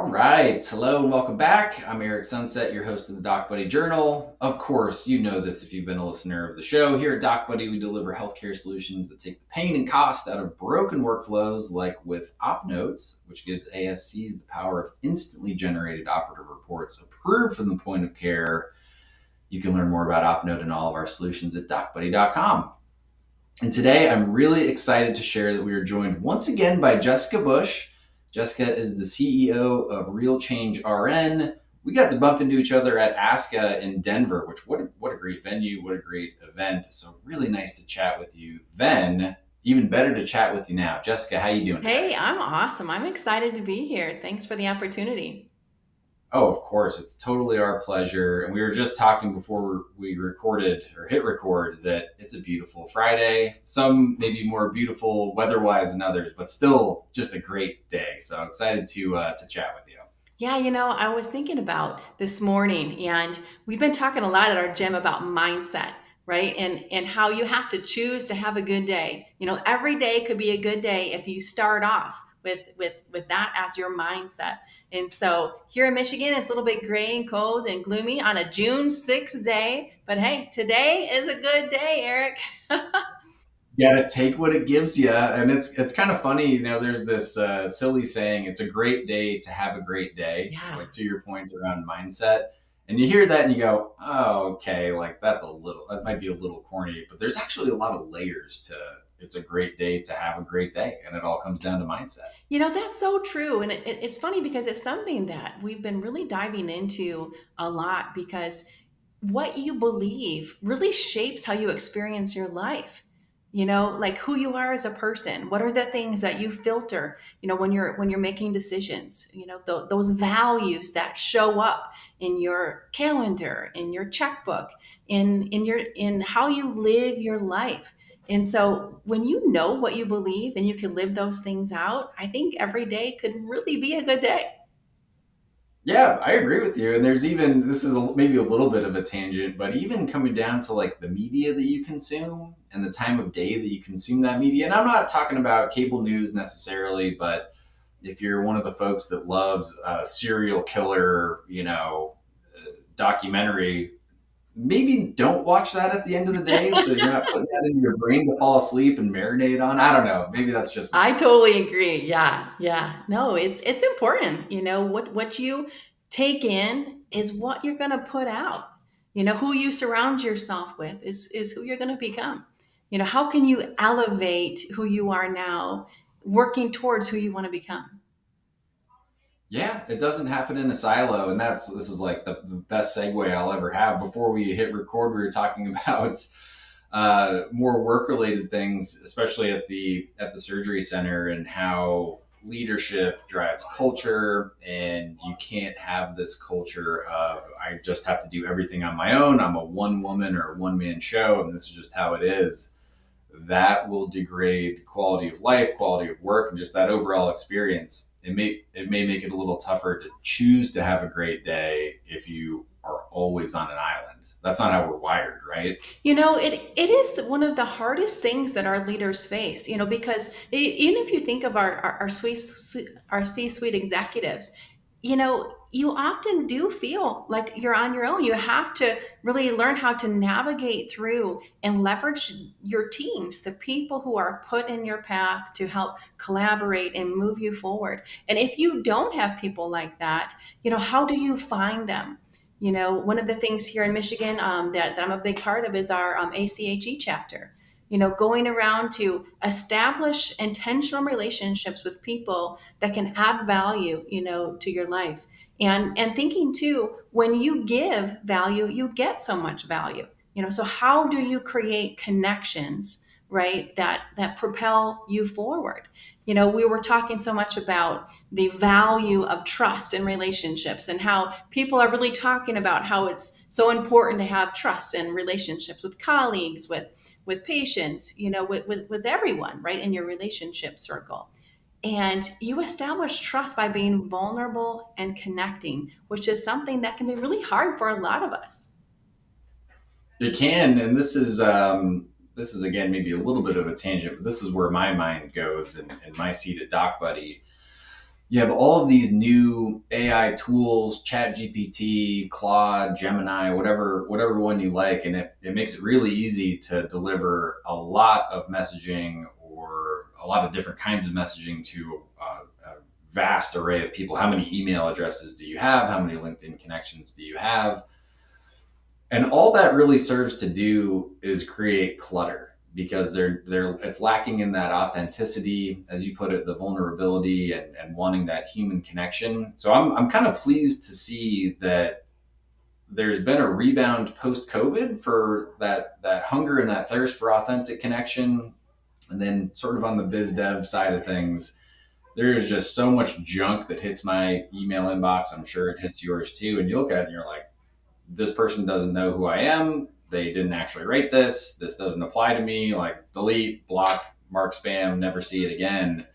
All right. Hello and welcome back. I'm Erik Sunset, your host of the DocBuddy Journal. Of course, you know this if you've been a listener of the show. Here at DocBuddy, we deliver healthcare solutions that take the pain and cost out of broken workflows, like with OpNotes, which gives ASCs the power of instantly generated operative reports approved from the point of care. You can learn more about OpNote and all of our solutions at DocBuddy.com. And today, I'm really excited to share that we are joined once again by Jessica Bush. Jessica is the CEO of Real Change RN. We got to bump into each other at ASCA in Denver, which what a great venue, what a great event. So really nice to chat with you then. Even better to chat with you now. Jessica, how you doing today? Hey, I'm awesome. I'm excited to be here. Thanks for the opportunity. Oh, of course. It's totally our pleasure. And we were just talking before we recorded or hit record that it's a beautiful Friday. Some maybe more beautiful weather-wise than others, but still just a great day. So excited to chat with you. Yeah, I was thinking about this morning, and we've been talking a lot at our gym about mindset, right? And how you have to choose to have a good day. Every day could be a good day if you start off with that as your mindset. And so here in Michigan, it's a little bit gray and cold and gloomy on a June 6th day. But hey, today is a good day, Eric. You gotta take what it gives you, and it's kind of funny. There's this silly saying, "It's a great day to have a great day." Yeah. Like to your point around mindset, and you hear that and you go, "Oh, okay, like that might be a little corny," but there's actually a lot of layers to. It's a great day to have a great day, and it all comes down to mindset. That's so true. And it's funny because it's something that we've been really diving into a lot because what you believe really shapes how you experience your life. Like who you are as a person. What are the things that you filter, when you're making decisions, those values that show up in your calendar, in your checkbook, in how you live your life. And so when you know what you believe and you can live those things out, I think every day could really be a good day. Yeah, I agree with you. And there's even this is maybe a little bit of a tangent, but even coming down to like the media that you consume and the time of day that you consume that media. And I'm not talking about cable news necessarily, but if you're one of the folks that loves a serial killer, documentary, maybe don't watch that at the end of the day so you're not putting that in your brain to fall asleep and marinate on. I don't know. Maybe that's just me. I totally agree. Yeah, yeah. No, it's important. What you take in is what you're going to put out. Who you surround yourself with is who you're going to become. How can you elevate who you are now, working towards who you want to become? Yeah, it doesn't happen in a silo, and this is like the best segue I'll ever have. Before we hit record, we were talking about more work related things, especially at the surgery center, and how leadership drives culture, and you can't have this culture of I just have to do everything on my own. I'm a one woman or one man show, and this is just how it is. That will degrade quality of life, quality of work, and just that overall experience. It may make it a little tougher to choose to have a great day if you are always on an island. That's not how we're wired, right? It is one of the hardest things that our leaders face, because even if you think of our C-suite executives, you often do feel like you're on your own. You have to really learn how to navigate through and leverage your teams, the people who are put in your path to help collaborate and move you forward. And if you don't have people like that, how do you find them? One of the things here in Michigan that I'm a big part of is our ACHE chapter. Going around to establish intentional relationships with people that can add value, to your life. And thinking too, when you give value, you get so much value. So how do you create connections, right, that propel you forward? We were talking so much about the value of trust in relationships and how people are really talking about how it's so important to have trust in relationships with colleagues, with patients, with everyone, right, in your relationship circle. And you establish trust by being vulnerable and connecting, which is something that can be really hard for a lot of us. It can, and this is again maybe a little bit of a tangent, but this is where my mind goes in my seat at DocBuddy. you have all of these new AI tools, Chat GPT, Claude, Gemini, whatever one you like, and it makes it really easy to deliver a lot of messaging or a lot of different kinds of messaging to a vast array of people. How many email addresses do you have? How many LinkedIn connections do you have? And all that really serves to do is create clutter because they're it's lacking in that authenticity, as you put it, the vulnerability and wanting that human connection. So I'm kind of pleased to see that there's been a rebound post COVID for that hunger and that thirst for authentic connection. And then sort of on the biz dev side of things, there's just so much junk that hits my email inbox. I'm sure it hits yours too. And you look at it and you're like, this person doesn't know who I am. They didn't actually write this. This doesn't apply to me. Like delete, block, mark spam, never see it again.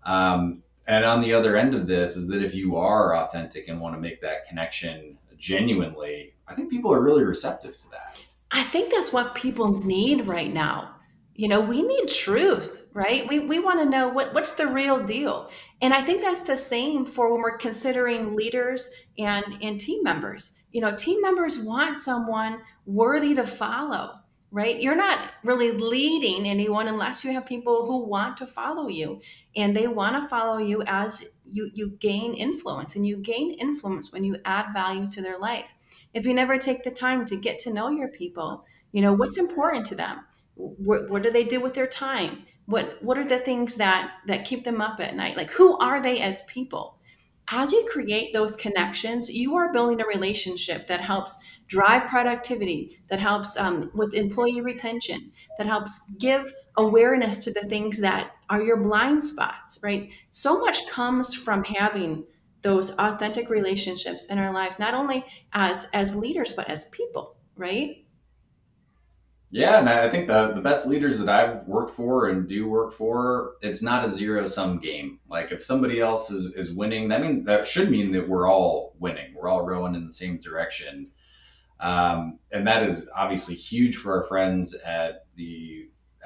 And on the other end of this is that if you are authentic and want to make that connection genuinely, I think people are really receptive to that. I think that's what people need right now. We need truth, right? We want to know what's the real deal. And I think that's the same for when we're considering leaders and team members. Team members want someone worthy to follow, right? You're not really leading anyone unless you have people who want to follow you. And they want to follow you as you gain influence. And you gain influence when you add value to their life. If you never take the time to get to know your people, what's important to them. What do they do with their time? What are the things that keep them up at night? Like, who are they as people? As you create those connections, you are building a relationship that helps drive productivity, that helps with employee retention, that helps give awareness to the things that are your blind spots, right? So much comes from having those authentic relationships in our life, not only as leaders, but as people, right? Yeah, and I think the best leaders that I've worked for and do work for, it's not a zero sum game. Like if somebody else is winning, that should mean that we're all winning. We're all rowing in the same direction. And that is obviously huge for our friends at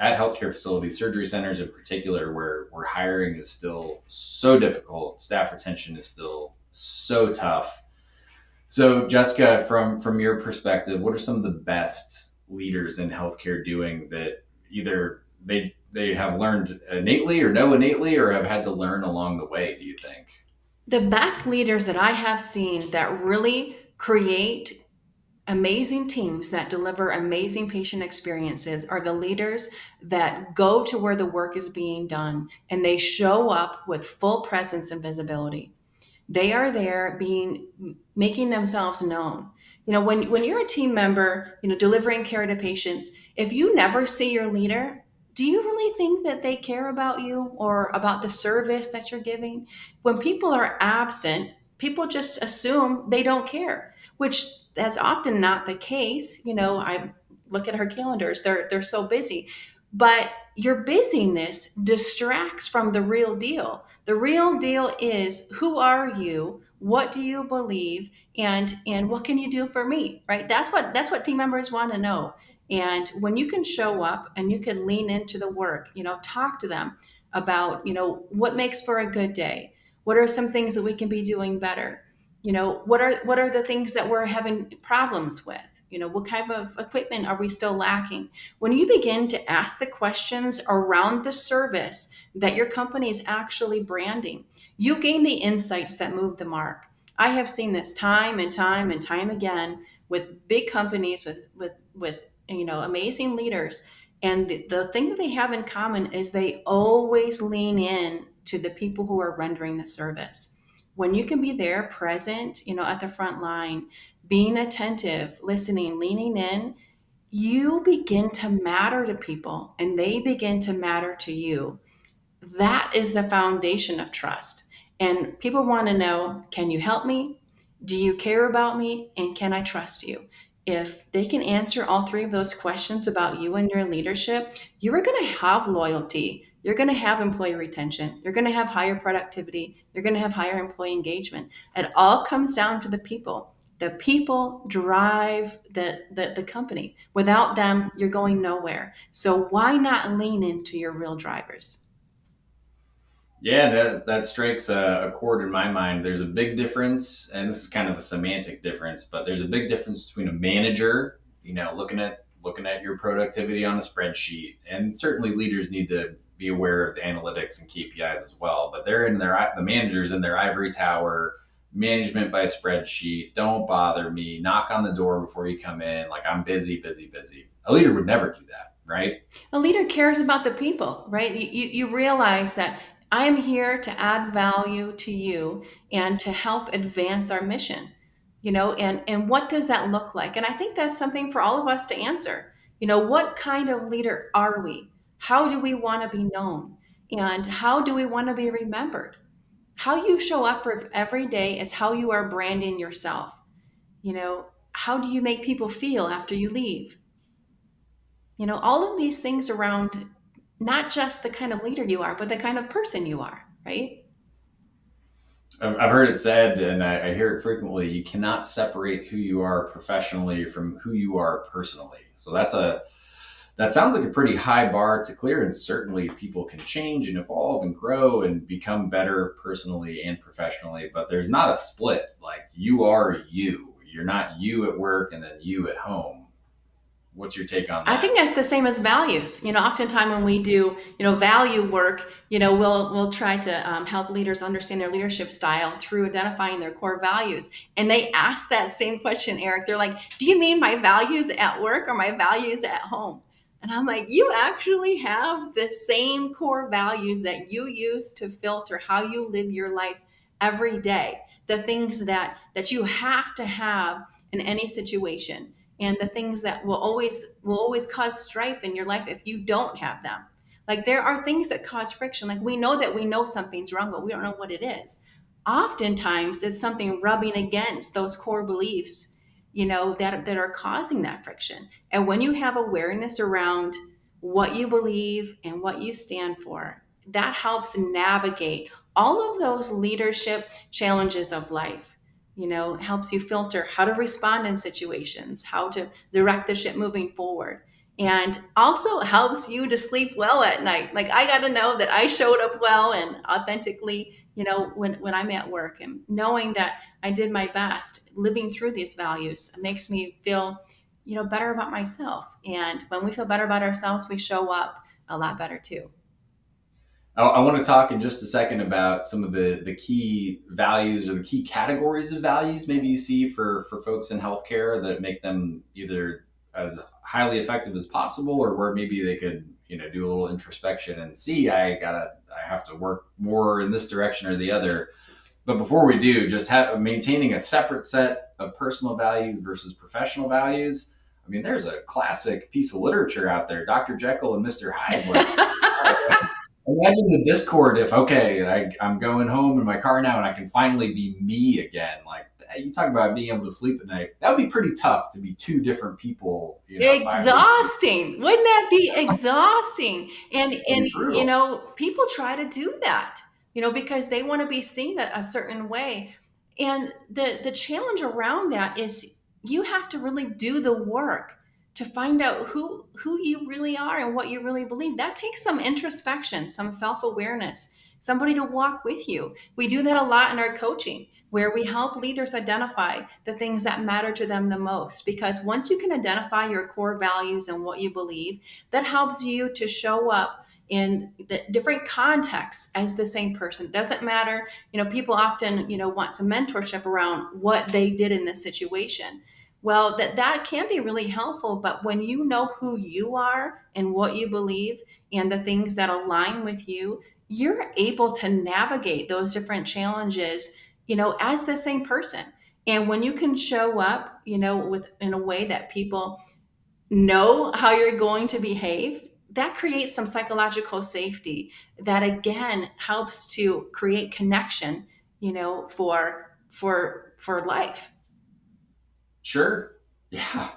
healthcare facilities, surgery centers in particular, where hiring is still so difficult, staff retention is still so tough. So, Jessica, from your perspective, what are some of the best leaders in healthcare doing that either they have learned innately or know innately or have had to learn along the way? Do you think? The best leaders that I have seen that really create amazing teams that deliver amazing patient experiences are the leaders that go to where the work is being done and they show up with full presence and visibility. They are there making themselves known. When you're a team member, delivering care to patients, if you never see your leader, do you really think that they care about you or about the service that you're giving? When people are absent, people just assume they don't care, which that's often not the case. I look at her calendars, they're so busy. But your busyness distracts from the real deal. The real deal is, who are you? What do you believe? And what can you do for me? Right? That's what team members want to know. And when you can show up and you can lean into the work, talk to them about, what makes for a good day. What are some things that we can be doing better? What are the things that we're having problems with? What kind of equipment are we still lacking? When you begin to ask the questions around the service that your company is actually branding, you gain the insights that move the mark. I have seen this time and time and time again with big companies with amazing leaders. And the thing that they have in common is they always lean in to the people who are rendering the service. When you can be there present, at the front line, being attentive, listening, leaning in, you begin to matter to people and they begin to matter to you. That is the foundation of trust. And people want to know, can you help me? Do you care about me? And can I trust you? If they can answer all three of those questions about you and your leadership, you are going to have loyalty. You're going to have employee retention. You're going to have higher productivity. You're going to have higher employee engagement. It all comes down to the people. The people drive the company. Without them, you're going nowhere. So why not lean into your real drivers? Yeah, that strikes a chord in my mind. There's a big difference, and this is kind of a semantic difference, but there's a big difference between a manager, looking at your productivity on a spreadsheet, and certainly leaders need to be aware of the analytics and KPIs as well. But the managers in their ivory tower, management by spreadsheet. Don't bother me. Knock on the door before you come in. Like I'm busy, busy, busy. A leader would never do that, right? A leader cares about the people, right? You realize that I am here to add value to you and to help advance our mission, and what does that look like? And I think that's something for all of us to answer. What kind of leader are we? How do we want to be known? And how do we want to be remembered? How you show up every day is how you are branding yourself. How do you make people feel after you leave? All of these things around not just the kind of leader you are, but the kind of person you are, right? I've heard it said, and I hear it frequently. You cannot separate who you are professionally from who you are personally. So that sounds like a pretty high bar to clear, and certainly people can change and evolve and grow and become better personally and professionally. But there's not a split. Like you are you. You're not you at work and then you at home. What's your take on I think that? that's the same as values. Oftentimes when we do, value work, we'll try to help leaders understand their leadership style through identifying their core values. And they ask that same question, Eric. They're like, "Do you mean my values at work or my values at home?" And I'm like, "You actually have the same core values that you use to filter how you live your life every day. The things that you have to have in any situation." And the things that will always cause strife in your life if you don't have them. Like there are things that cause friction. Like we know something's wrong, but we don't know what it is. Oftentimes it's something rubbing against those core beliefs, that are causing that friction. And when you have awareness around what you believe and what you stand for, that helps navigate all of those leadership challenges of life. Helps you filter how to respond in situations, how to direct the ship moving forward, and also helps you to sleep well at night. Like I got to know that I showed up well and authentically, when I'm at work, and knowing that I did my best living through these values makes me feel, better about myself. And when we feel better about ourselves, we show up a lot better too. I want to talk in just a second about some of the key values or the key categories of values maybe you see for folks in healthcare that make them either as highly effective as possible or where maybe they could do a little introspection and see I have to work more in this direction or the other. But before we do, just maintaining a separate set of personal values versus professional values. I mean, there's a classic piece of literature out there, Dr. Jekyll and Mr. Hyde. Like, imagine the discord if I'm going home in my car now and I can finally be me again. Like you talk about being able to sleep at night. That would be pretty tough to be two different people, 5 days a week. Exhausting. Wouldn't that be exhausting? And That'd and be brutal. people try to do that, because they want to be seen a certain way. And the challenge around that is you have to really do the work to find out who you really are and what you really believe. That takes some introspection, some self-awareness, somebody to walk with you. We do that a lot in our coaching, where we help leaders identify the things that matter to them the most. Because once you can identify your core values and what you believe, that helps you to show up in the different contexts as the same person. It doesn't matter. People often, want some mentorship around what they did in this situation. Well, that can be really helpful, but when you know who you are and what you believe and the things that align with you, you're able to navigate those different challenges, as the same person. And when you can show up, with in a way that people know how you're going to behave, that creates some psychological safety that again helps to create connection, for life. Sure. Yeah.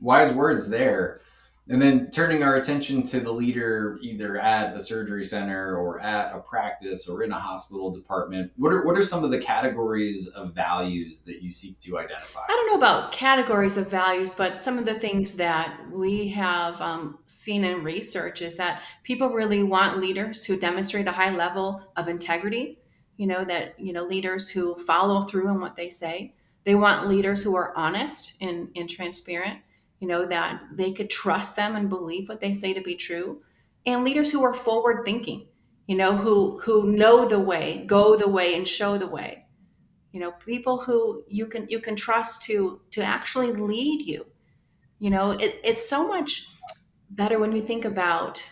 Wise words there. And then turning our attention to the leader either at a surgery center or at a practice or in a hospital department, what are some of the categories of values that you seek to identify? I don't know about categories of values, but some of the things that we have seen in research is that people really want leaders who demonstrate a high level of integrity. Leaders who follow through on what they say. They want leaders who are honest and transparent. That they could trust them and believe what they say to be true, and leaders who are forward thinking. Who know the way, go the way, and show the way. People who you can trust to actually lead you. It's so much better when you think about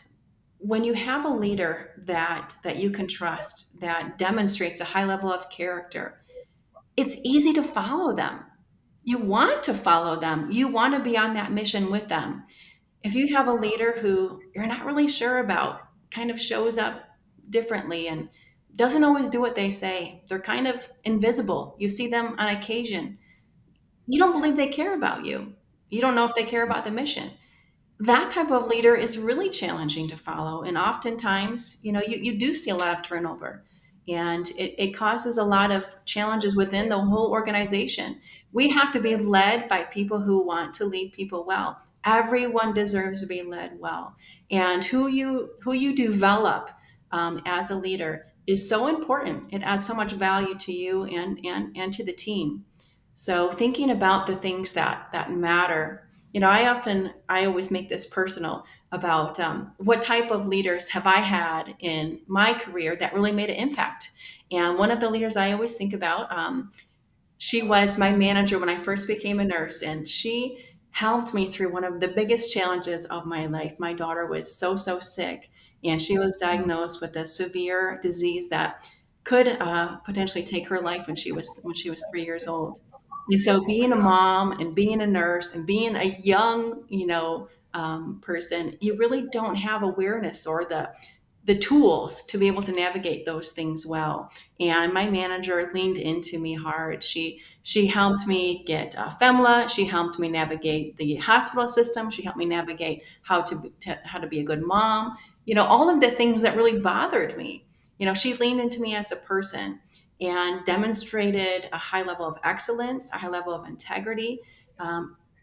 when you have a leader that you can trust, that demonstrates a high level of character. It's easy to follow them. You want to follow them, you want to be on that mission with them. If you have a leader who you're not really sure about, kind of shows up differently and doesn't always do what they say, they're kind of invisible. You see them on occasion. You don't believe they care about you. You don't know if they care about the mission. That type of leader is really challenging to follow. And oftentimes, you do see a lot of turnover, and it causes a lot of challenges within the whole organization. We have to be led by people who want to lead people well. Everyone deserves to be led well. And who you develop as a leader is so important. It adds so much value to you and to the team. So thinking about the things that matter. I always make this personal about what type of leaders have I had in my career that really made an impact. And one of the leaders I always think about, she was my manager when I first became a nurse, and she helped me through one of the biggest challenges of my life. My daughter was so sick, and she was diagnosed with a severe disease that could potentially take her life when she was 3 years old. And so, being a mom and being a nurse and being a young, person, you really don't have awareness or the tools to be able to navigate those things well. And my manager leaned into me hard. She helped me get FEMLA. She helped me navigate the hospital system. She helped me navigate how to be a good mom. All of the things that really bothered me. She leaned into me as a person and demonstrated a high level of excellence, a high level of integrity,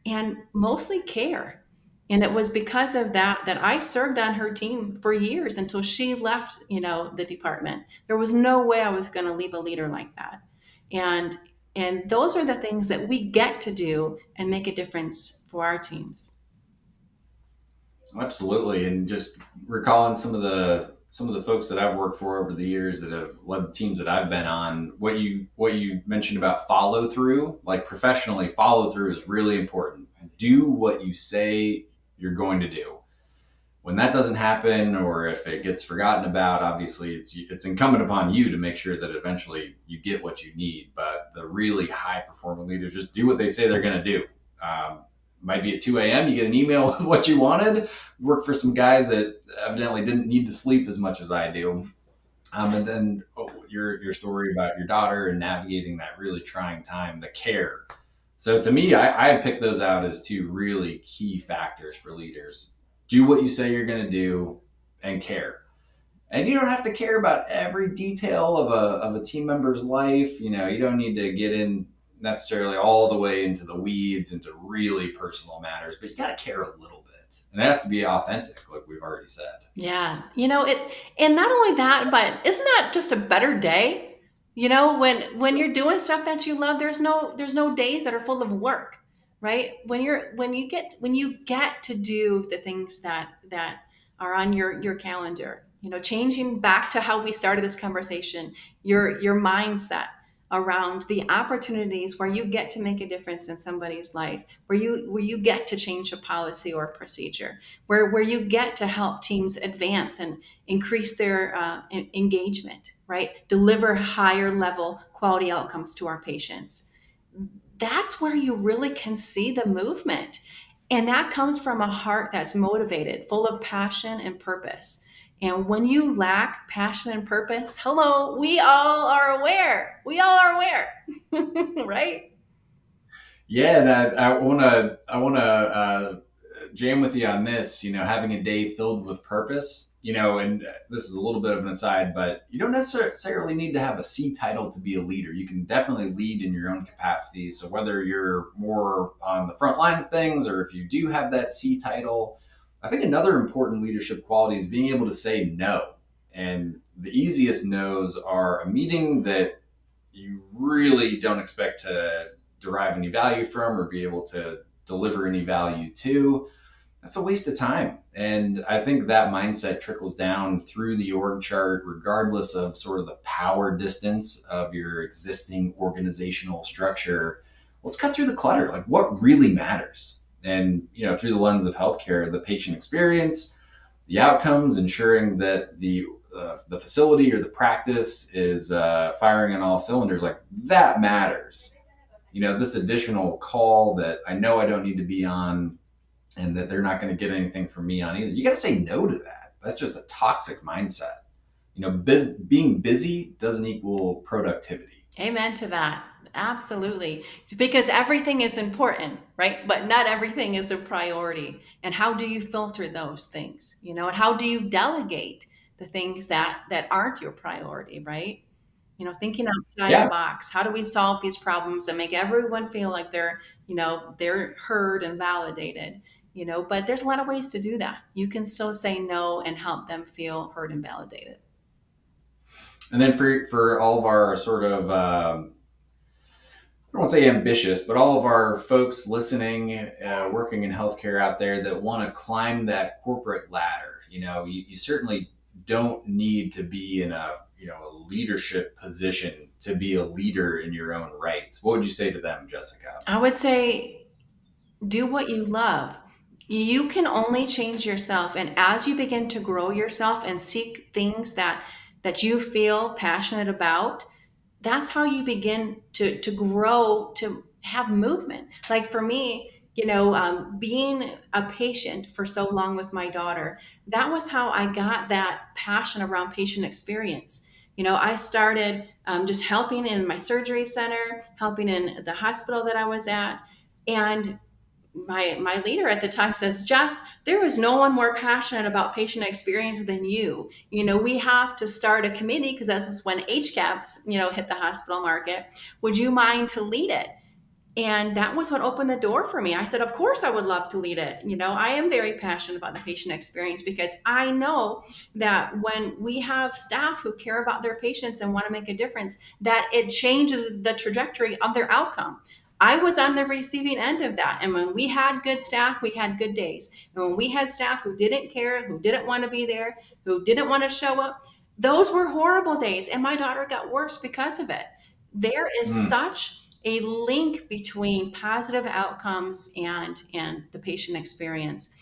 and mostly care. And it was because of that I served on her team for years until she left, the department. There was no way I was going to leave a leader like that. And and those are the things that we get to do and make a difference for our teams. Absolutely, and just recalling some of the folks that I've worked for over the years that have led teams that I've been on. What you mentioned about follow through, like professionally, follow through is really important. Do what you say you're going to do. When that doesn't happen, or if it gets forgotten about, obviously it's incumbent upon you to make sure that eventually you get what you need. But the really high performing leaders just do what they say they're going to do. Might be at 2 a.m. You get an email with what you wanted. Work for some guys that evidently didn't need to sleep as much as I do. And then your story about your daughter and navigating that really trying time, the care. So to me, I pick those out as two really key factors for leaders. Do what you say you're going to do and care. And you don't have to care about every detail of a team member's life. You don't need to get in necessarily all the way into the weeds, into really personal matters, but you got to care a little bit. And it has to be authentic, like we've already said. Yeah, and not only that, but isn't that just a better day? When you're doing stuff that you love, there's no days that are full of work, right? When you get to do the things that are on your calendar, changing back to how we started this conversation, your mindset around the opportunities where you get to make a difference in somebody's life, where you get to change a policy or a procedure, where you get to help teams advance and increase their engagement, right? Deliver higher level quality outcomes to our patients. That's where you really can see the movement. And that comes from a heart that's motivated, full of passion and purpose. And when you lack passion and purpose, hello, we all are aware. We all are aware, right? Yeah, and I want to jam with you on this, having a day filled with purpose, and this is a little bit of an aside, but you don't necessarily need to have a C title to be a leader. You can definitely lead in your own capacity. So whether you're more on the front line of things or if you do have that C title, I think another important leadership quality is being able to say no. And the easiest no's are a meeting that you really don't expect to derive any value from or be able to deliver any value to. That's a waste of time. And I think that mindset trickles down through the org chart, regardless of sort of the power distance of your existing organizational structure. Let's cut through the clutter. Like, what really matters? And, through the lens of healthcare, the patient experience, the outcomes, ensuring that the facility or the practice is firing on all cylinders, like that matters. This additional call that I know I don't need to be on and that they're not going to get anything from me on either. You got to say no to that. That's just a toxic mindset. Being busy doesn't equal productivity. Amen to that. Absolutely. Because everything is important, right? But not everything is a priority. And how do you filter those things? And how do you delegate the things that aren't your priority, right? Thinking outside the Yeah. box. How do we solve these problems and make everyone feel like they're heard and validated? But there's a lot of ways to do that. You can still say no and help them feel heard and validated. And then for all of our sort of, I don't want to say ambitious, but all of our folks listening, working in healthcare out there that want to climb that corporate ladder, you certainly don't need to be in a leadership position to be a leader in your own right. What would you say to them, Jessica? I would say do what you love. You can only change yourself, and as you begin to grow yourself and seek things that you feel passionate about, that's how you begin to grow, to have movement. Like for me, being a patient for so long with my daughter, that was how I got that passion around patient experience. I started just helping in my surgery center, helping in the hospital that I was at, and my leader at the time says, Jess, there is no one more passionate about patient experience than you. We have to start a committee because this is when HCAPs, hit the hospital market. Would you mind to lead it? And that was what opened the door for me. I said, of course I would love to lead it. I am very passionate about the patient experience because I know that when we have staff who care about their patients and want to make a difference, that it changes the trajectory of their outcome. I was on the receiving end of that. And when we had good staff, we had good days. And when we had staff who didn't care, who didn't want to be there, who didn't want to show up, those were horrible days. And my daughter got worse because of it. There is Mm. such a link between positive outcomes and the patient experience.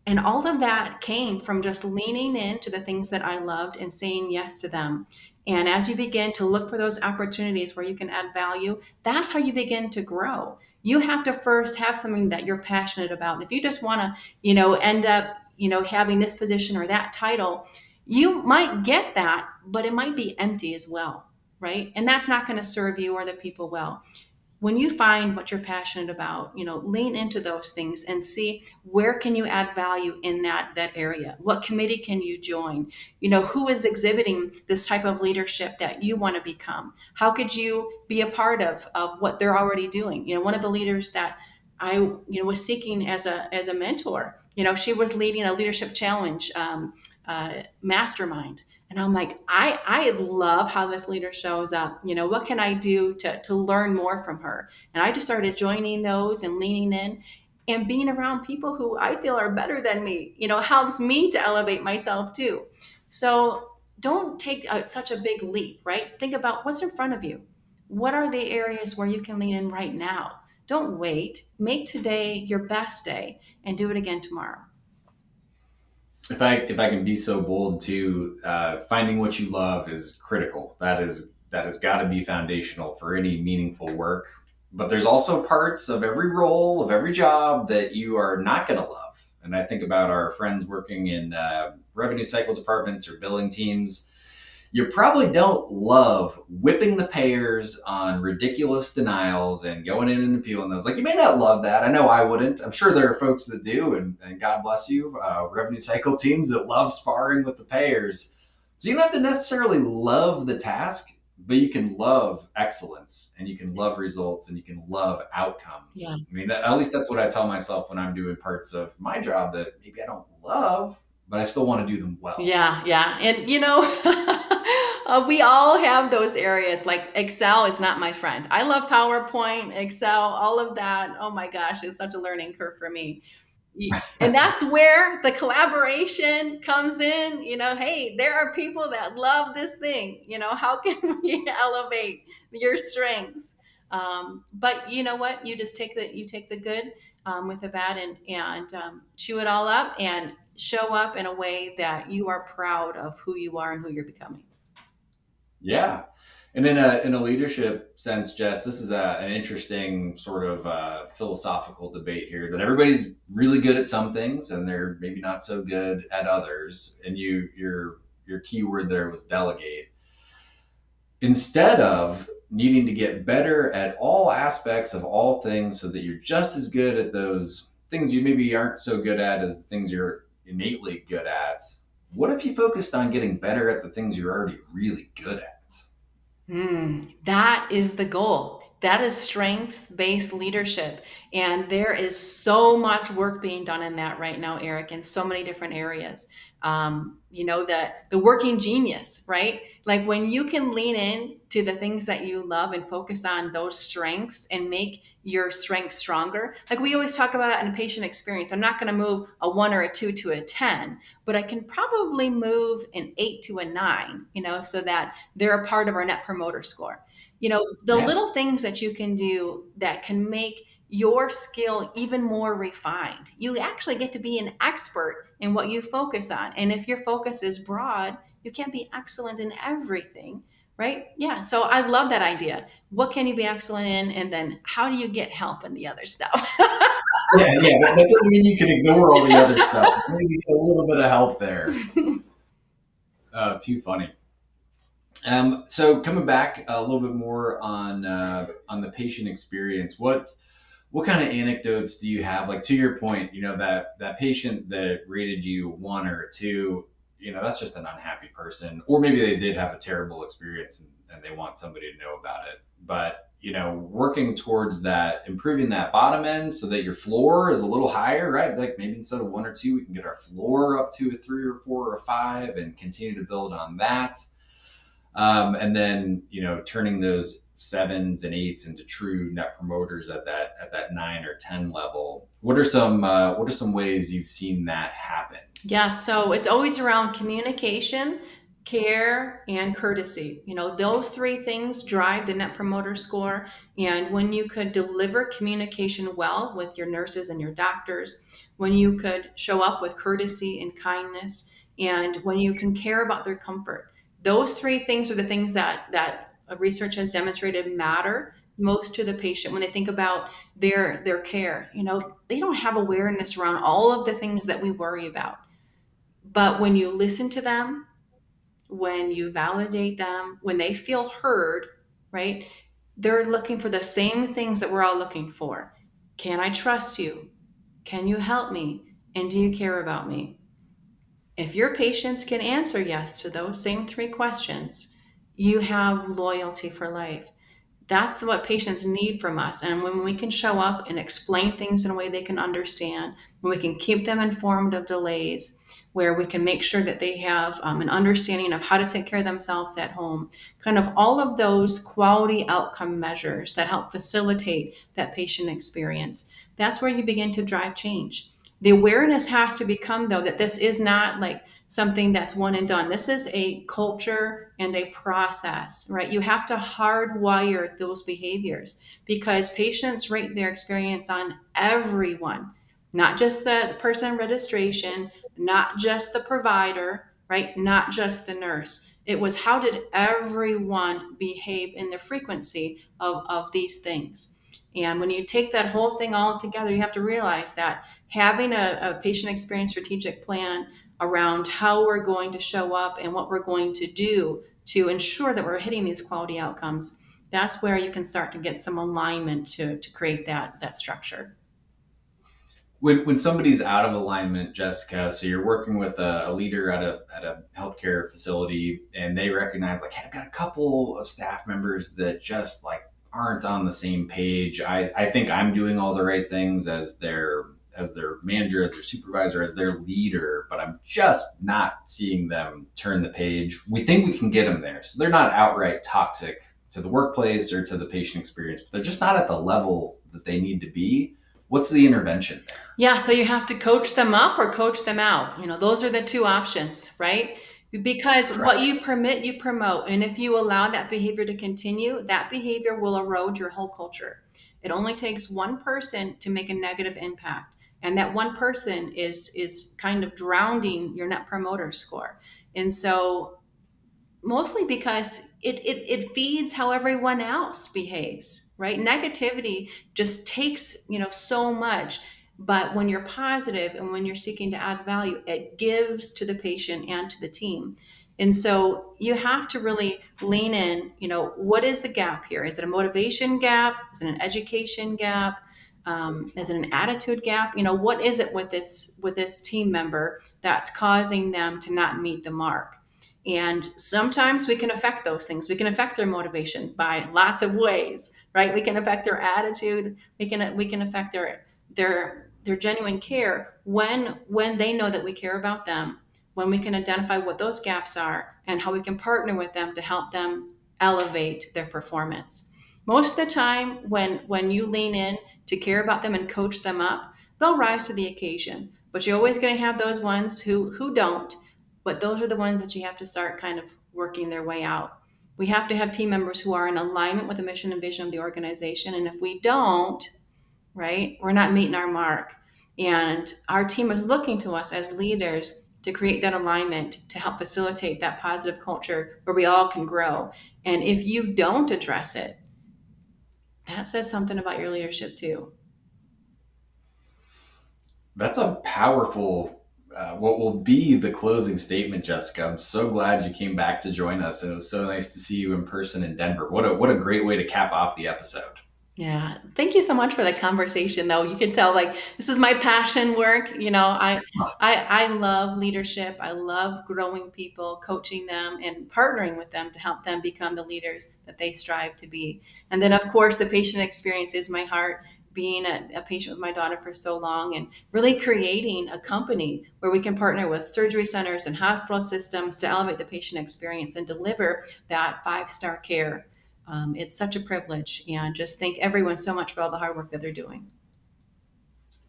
And all of that came from just leaning into the things that I loved and saying yes to them. And as you begin to look for those opportunities where you can add value, that's how you begin to grow. You have to first have something that you're passionate about. If you just want to, end up, having this position or that title, you might get that, but it might be empty as well, right? And that's not going to serve you or the people well. When you find what you're passionate about, lean into those things and see where can you add value in that area. What committee can you join? Who is exhibiting this type of leadership that you want to become? How could you be a part of what they're already doing? One of the leaders that I was seeking as a mentor, she was leading a leadership challenge mastermind. And I'm like, I love how this leader shows up. What can I do to learn more from her? And I just started joining those and leaning in and being around people who I feel are better than me, helps me to elevate myself too. So don't take such a big leap, right? Think about what's in front of you. What are the areas where you can lean in right now? Don't wait. Make today your best day and do it again tomorrow. If I can be so bold to, finding what you love is critical. That has got to be foundational for any meaningful work. But there's also parts of every role of every job that you are not going to love. And I think about our friends working in revenue cycle departments or billing teams. You probably don't love whipping the payers on ridiculous denials and going in and appealing those. Like, you may not love that. I know I wouldn't. I'm sure there are folks that do, and God bless you, revenue cycle teams that love sparring with the payers. So you don't have to necessarily love the task, but you can love excellence and you can love results and you can love Yeah. outcomes. I mean, at least that's what I tell myself when I'm doing parts of my job that maybe I don't love, but I still want to do them well. Yeah, yeah. And we all have those areas. Like Excel is not my friend. I love PowerPoint, Excel, all of that. Oh my gosh, it's such a learning curve for me. And that's where the collaboration comes in. Hey, there are people that love this thing. How can we elevate your strengths? But you know what? You take the good with the bad, and chew it all up and show up in a way that you are proud of who you are and who you're becoming. Yeah. And in a leadership sense, Jess, this is an interesting sort of philosophical debate here that everybody's really good at some things and they're maybe not so good at others. And your key word there was delegate. Instead of needing to get better at all aspects of all things so that you're just as good at those things you maybe aren't so good at as the things you're innately good at, what if you focused on getting better at the things you're already really good at? That is the goal. That is strengths based leadership. And there is so much work being done in that right now, Eric, in so many different areas. The working genius, right? Like when you can lean in to the things that you love and focus on those strengths and make your strengths stronger. Like we always talk about that in patient experience. I'm not going to move a 1 or a 2 to a 10, but I can probably move an 8 to a 9, so that they're a part of our net promoter score. The Yeah. little things that you can do that can make your skill even more refined. You actually get to be an expert in what you focus on. And if your focus is broad, you can't be excellent in everything, right? Yeah. So I love that idea. What can you be excellent in? And then how do you get help in the other stuff? Yeah, yeah. That doesn't mean you can ignore all the other stuff. Maybe a little bit of help there. Oh, too funny. So coming back a little bit more on the patient experience, what kind of anecdotes do you have? Like to your point, that patient that rated you 1 or 2, that's just an unhappy person, or maybe they did have a terrible experience and they want somebody to know about it. But working towards that, improving that bottom end so that your floor is a little higher, right? Like maybe instead of 1 or 2, we can get our floor up to a 3 or 4 or 5 and continue to build on that. And then turning those sevens and eights into true net promoters at that 9 or 10 level. What are some ways you've seen that happen? Yeah, so it's always around communication, care, and courtesy. Those three things drive the net promoter score. And when you could deliver communication well with your nurses and your doctors, when you could show up with courtesy and kindness, and when you can care about their comfort, those three things are the things that research has demonstrated matter most to the patient when they think about their care. They don't have awareness around all of the things that we worry about, but when you listen to them, when you validate them, when they feel heard, right? They're looking for the same things that we're all looking for. Can I trust you? Can you help me? And do you care about me? If your patients can answer yes to those same three questions, you have loyalty for life. That's what patients need from us. And when we can show up and explain things in a way they can understand, when we can keep them informed of delays, where we can make sure that they have an understanding of how to take care of themselves at home, kind of all of those quality outcome measures that help facilitate that patient experience, that's where you begin to drive change. The awareness has to become, though, that this is not like something that's one and done. This is a culture and a process, right? You have to hardwire those behaviors because patients rate their experience on everyone, not just the person in registration, not just the provider, right? Not just the nurse. It was how did everyone behave in the frequency of these things. And when you take that whole thing all together, you have to realize that having a patient experience strategic plan around how we're going to show up and what we're going to do to ensure that we're hitting these quality outcomes, that's where you can start to get some alignment to create that structure. When somebody's out of alignment, Jessica, so you're working with a leader at a healthcare facility, and they recognize like, hey, I've got a couple of staff members that just like aren't on the same page. I think I'm doing all the right things as their manager, as their supervisor, as their leader, but I'm just not seeing them turn the page. We think we can get them there. So they're not outright toxic to the workplace or to the patient experience, but they're just not at the level that they need to be. What's the intervention there? Yeah, so you have to coach them up or coach them out. Those are the two options, right? Because what Correct. you permit, you promote. And if you allow that behavior to continue, that behavior will erode your whole culture. It only takes one person to make a negative impact. And that one person is kind of drowning your net promoter score. And so mostly because it feeds how everyone else behaves, right? Negativity just takes so much, but when you're positive and when you're seeking to add value, it gives to the patient and to the team. And so you have to really lean in. What is the gap here? Is it a motivation gap? Is it an education gap? Is it an attitude gap? What is it with this team member that's causing them to not meet the mark? And sometimes we can affect those things. We can affect their motivation by lots of ways, right? We can affect their attitude. We can affect their genuine care when they know that we care about them, when we can identify what those gaps are and how we can partner with them to help them elevate their performance. Most of the time, when you lean in to care about them and coach them up, they'll rise to the occasion. But you're always going to have those ones who don't. But those are the ones that you have to start kind of working their way out. We have to have team members who are in alignment with the mission and vision of the organization. And if we don't, right, we're not meeting our mark. And our team is looking to us as leaders to create that alignment to help facilitate that positive culture where we all can grow. And if you don't address it, that says something about your leadership too. That's a powerful, what will be the closing statement, Jessica. I'm so glad you came back to join us, and it was so nice to see you in person in Denver. What a great way to cap off the episode. Yeah. Thank you so much for the conversation though. You can tell like this is my passion work. I love leadership. I love growing people, coaching them and partnering with them to help them become the leaders that they strive to be. And then of course the patient experience is my heart, being a patient with my daughter for so long and really creating a company where we can partner with surgery centers and hospital systems to elevate the patient experience and deliver that five-star care. It's such a privilege, and just thank everyone so much for all the hard work that they're doing.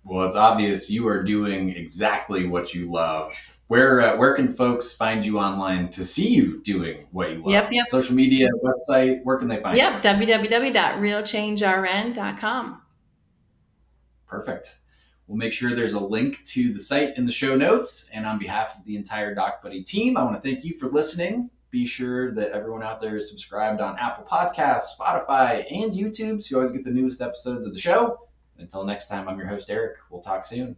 Well, it's obvious you are doing exactly what you love. Where can folks find you online to see you doing what you Yep, love? yep, Social media, website, where can they find you? yep. www.realchangern.com. Perfect. We'll make sure there's a link to the site in the show notes. And on behalf of the entire DocBuddy team, I want to thank you for listening. Be sure that everyone out there is subscribed on Apple Podcasts, Spotify, and YouTube so you always get the newest episodes of the show. Until next time, I'm your host, Erik. We'll talk soon.